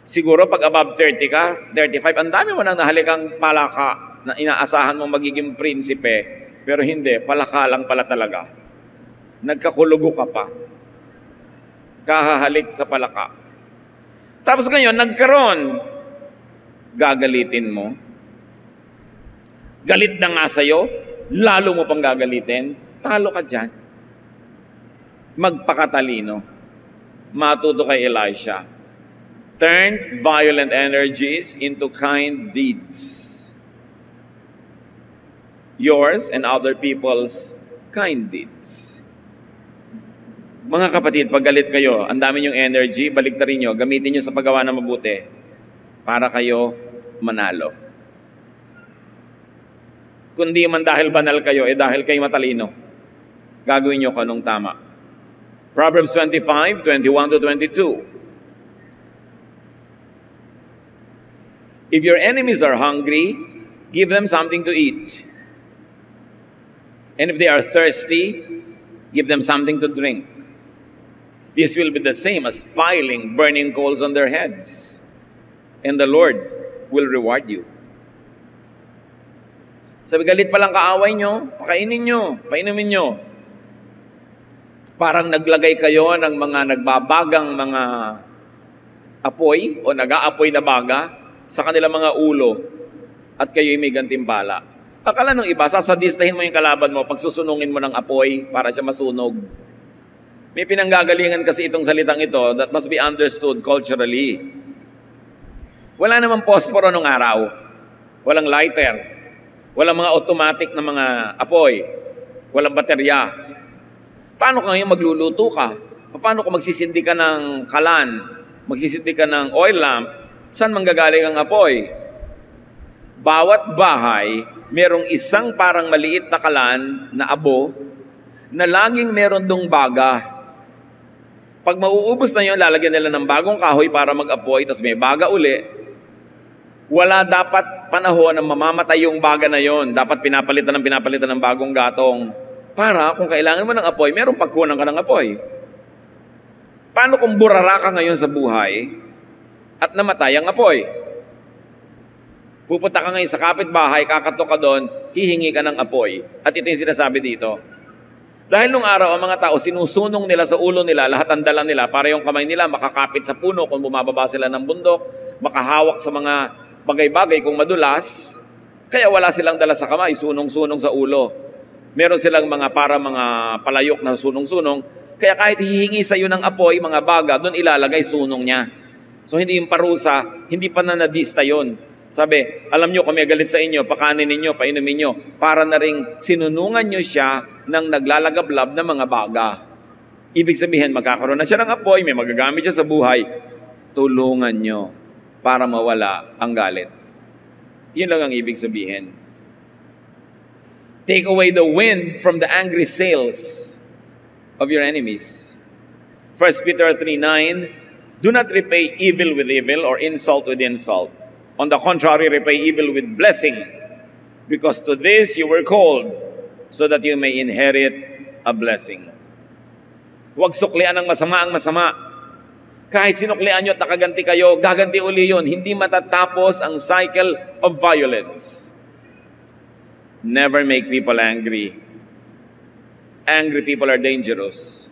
B: Siguro pag above 30 ka, 35, ang dami mo nang nahalikang palaka na inaasahan mong magiging prinsipe, pero hindi, palaka lang pala talaga. Nagkakulugo ka pa. Kahahalik sa palaka. Tapos ngayon, nagkaroon, gagalitin mo. Galit na nga sa'yo, lalo mo pang gagalitin, talo ka dyan. Magpakatalino. Matuto kay Elisha. Turn violent energies into kind deeds. Yours and other people's kind deeds. Mga kapatid, pag galit kayo, ang dami niyong energy, baliktarin niyo, gamitin niyo sa paggawa ng mabuti para kayo manalo. Kundi man dahil banal kayo, dahil kayo matalino. Gagawin niyo kung anong tama. Proverbs 25, 21 to 22. If your enemies are hungry, give them something to eat. And if they are thirsty, give them something to drink. This will be the same as piling burning coals on their heads. And the Lord will reward you. Sabi, galit pa lang kaaway nyo, pakainin nyo, painumin nyo. Parang naglagay kayo ng mga nagbabagang mga apoy o nag-aapoy na baga sa kanilang mga ulo at kayo'y may gantimpala. Akala nung iba, sasadistahin mo yung kalaban mo pag susunungin mo ng apoy para siya masunog. May pinanggagalingan kasi itong salitang ito that must be understood culturally. Wala namang posporo nung araw. Walang lighter. Walang mga automatic na mga apoy. Walang baterya. Paano ka ngayon magluluto ka? Paano kung magsisindi ka ng kalan? Magsisindi ka ng oil lamp? Saan manggagaling ang apoy? Bawat bahay, merong isang parang maliit na kalan na abo na laging meron dong baga. Pag mauubos na yun, lalagyan nila ng bagong kahoy para mag-apoy, tapos may baga uli. Wala dapat panahon na mamamatay yung baga na yon. Dapat pinapalitan ng bagong gatong. Para kung kailangan mo ng apoy, merong pagkunan ka ng apoy. Paano kung burara ka ngayon sa buhay at namatay ang apoy? Pupunta ka ngayon sa kapitbahay, kakatok ka doon, hihingi ka ng apoy. At ito yung sinasabi dito. Dahil nung araw, ang mga tao, sinusunong nila sa ulo nila, lahat ang dala nila, para yung kamay nila makakapit sa puno kung bumababa sila ng bundok, makahawak sa mga bagay-bagay kung madulas, kaya wala silang dala sa kamay, sunong-sunong sa ulo. Meron silang mga palayok na sunong-sunong, kaya kahit hihingi sa iyo ng apoy, mga baga, doon ilalagay sunong niya. So hindi yung parusa, hindi pa nanadista yun. Sabi, alam nyo kung may galit sa inyo, pakanin ninyo, painumin nyo, para na ring sinunungan nyo siya ng naglalagablab na mga baga. Ibig sabihin, magkakaroon na siya ng apoy, may magagamit siya sa buhay, tulungan nyo para mawala ang galit. Yun lang ang ibig sabihin. Take away the wind from the angry sails of your enemies. 1 Peter 3:9, do not repay evil with evil or insult with insult. On the contrary, repay evil with blessing, because to this you were called, so that you may inherit a blessing. Huwag suklian ng masama ang masama. Kahit sinuklian nyo at nakaganti kayo, gaganti uli yun. Hindi matatapos ang cycle of violence. Never make people angry. Angry people are dangerous.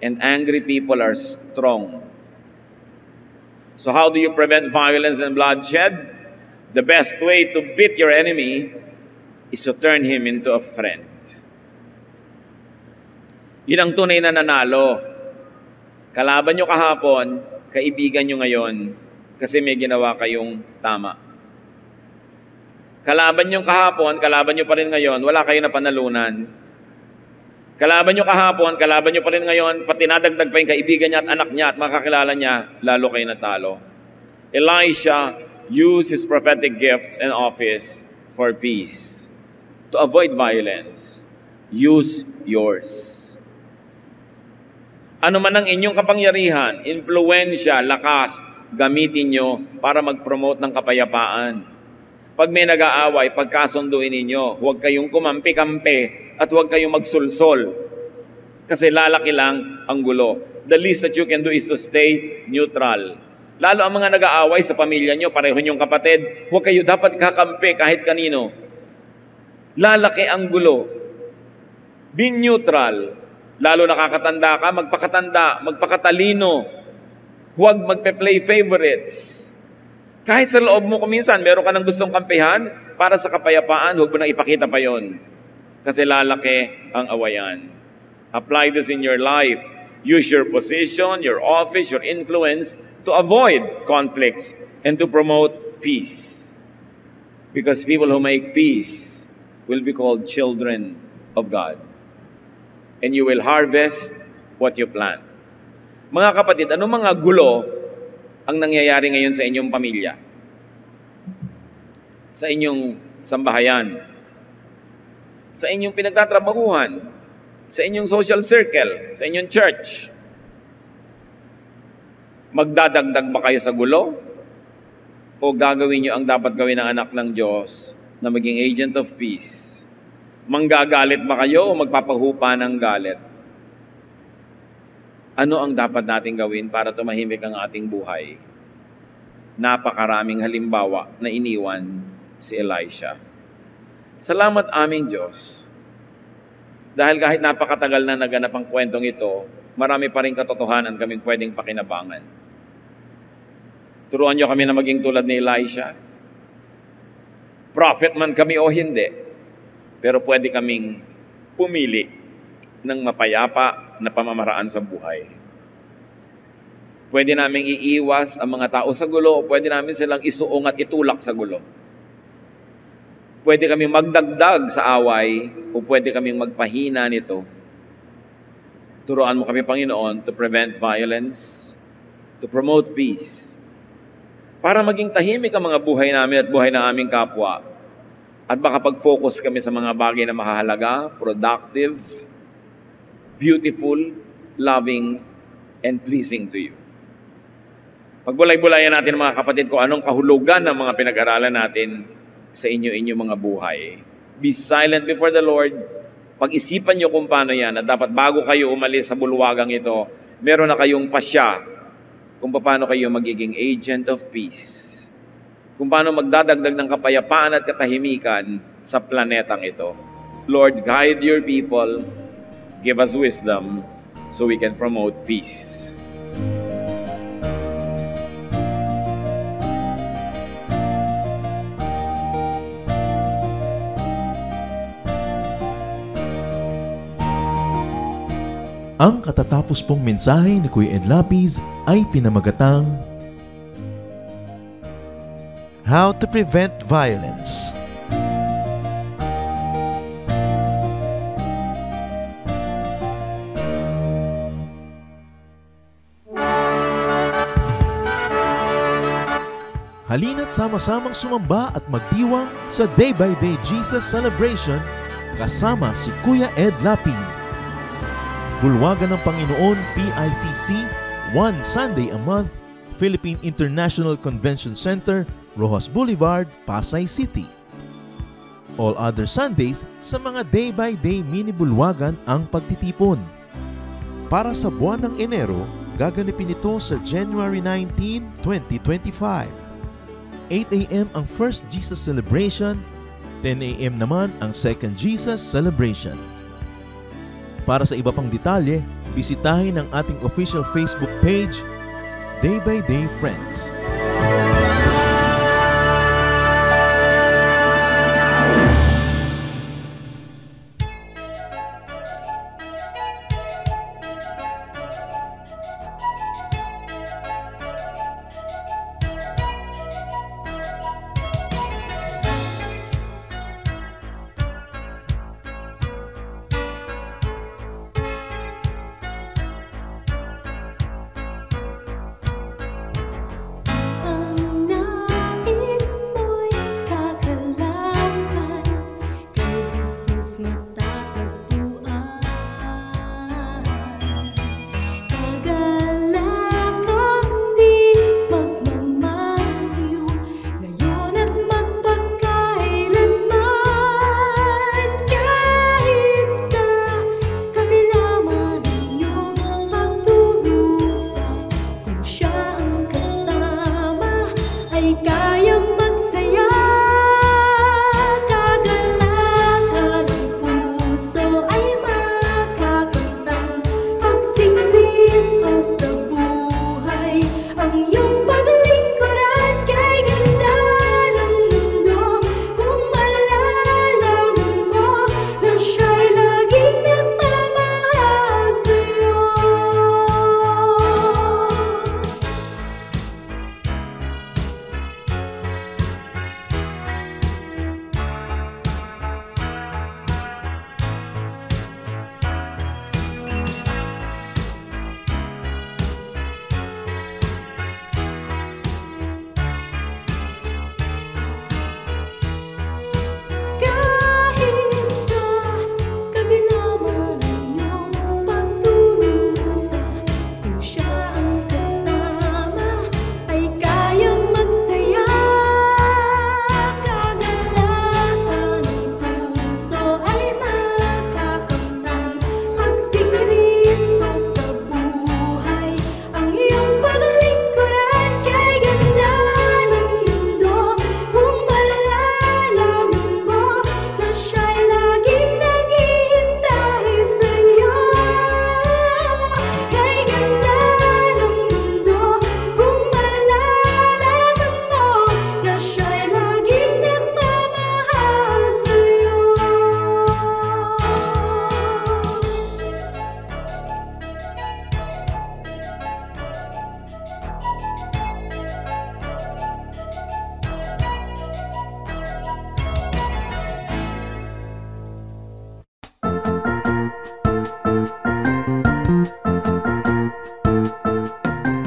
B: And angry people are strong. So how do you prevent violence and bloodshed? The best way to beat your enemy is to turn him into a friend. Yun ang tunay na nanalo. Kalaban nyo kahapon, kaibigan nyo ngayon, kasi may ginawa kayong tama. Kalaban nyo kahapon, kalaban nyo pa rin ngayon, wala kayo na panalunan. Kalaban nyo kahapon, kalaban nyo pa rin ngayon, pati nadagdag pa yung kaibigan niya at anak niya at makakilala niya, lalo kayo natalo. Elisha used his prophetic gifts and office for peace. To avoid violence, use yours. Ano man ang inyong kapangyarihan, impluwensya, lakas, gamitin nyo para mag-promote ng kapayapaan. Pag may nag-aaway, pagkasunduin ninyo, huwag kayong kumampi-kampi at huwag kayong magsulsol. Kasi lalaki lang ang gulo. The least that you can do is to stay neutral. Lalo ang mga nag-aaway sa pamilya nyo, pareho nyong kapatid, huwag kayo dapat kakampi kahit kanino. Lalaki ang gulo. Be neutral. Lalo nakakatanda ka, magpakatalino. Huwag magpe-play favorites. Kahit sa loob mo kuminsan, meron ka ng gustong kampihan para sa kapayapaan, huwag mo nang ipakita pa yon. Kasi lalaki ang awayan. Apply this in your life. Use your position, your office, your influence to avoid conflicts and to promote peace. Because people who make peace will be called children of God. And you will harvest what you plant. Mga kapatid, ano mga gulo ang nangyayari ngayon sa inyong pamilya? Sa inyong sambahayan? Sa inyong pinagtatrabahuhan? Sa inyong social circle? Sa inyong church? Magdadagdag ba kayo sa gulo? O gagawin nyo ang dapat gawin ng anak ng Diyos na maging agent of peace? Manggagalit ba kayo o magpapahupa ng galit? Ano ang dapat natin gawin para tumahimik ang ating buhay? Napakaraming halimbawa na iniwan si Elisha. Salamat aming Diyos. Dahil kahit napakatagal na naganap ang kwentong ito, marami pa rin katotohanan kaming pwedeng pakinabangan. Turuan nyo kami na maging tulad ni Elisha. Prophet man kami o hindi, pero pwede kaming pumili ng mapayapa na pamamaraan sa buhay. Pwede namin iiwas ang mga tao sa gulo, pwede namin silang isuong at itulak sa gulo. Pwede kaming magdagdag sa away o pwede kaming magpahina nito. Turuan mo kami, Panginoon, to prevent violence, to promote peace, para maging tahimik ang mga buhay namin at buhay ng aming kapwa. At makapag-focus kami sa mga bagay na mahalaga, productive, beautiful, loving, and pleasing to you. Pagbulay-bulayan natin mga kapatid ko, anong kahulugan ng mga pinag-aralan natin sa inyo-inyo mga buhay. Be silent before the Lord. Pag-isipan nyo kung paano yan, at dapat bago kayo umalis sa bulwagang ito, meron na kayong pasya kung paano kayo magiging agent of peace. Kung paano magdadagdag ng kapayapaan at katahimikan sa planetang ito. Lord, guide your people. Give us wisdom so we can promote peace.
A: Ang katatapos pong mensahe ni Kuya Ed Lapiz ay pinamagatang How to Prevent Violence. Halina't sama-samang sumamba at magdiwang sa Day by Day Jesus Celebration kasama si Kuya Ed Lapiz. Bulwagan ng Panginoon PICC, one Sunday a month, Philippine International Convention Center, Rojas Boulevard, Pasay City. All other Sundays sa mga day-by-day mini-bulwagan ang pagtitipon. Para sa buwan ng Enero, gaganapin ito sa January 19, 2025. 8 a.m. ang First Jesus Celebration, 10 a.m. naman ang Second Jesus Celebration. Para sa iba pang detalye, bisitahin ang ating official Facebook page, Day by Day Friends.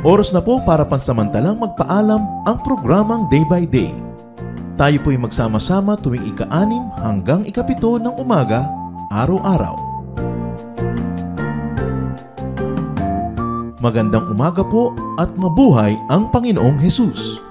A: Oras na po para pansamantalang magpaalam ang programang Day by Day. Tayo po'y magsama-sama tuwing ika-6 hanggang ika-7 ng umaga, araw-araw. Magandang umaga po at mabuhay ang Panginoong Hesus!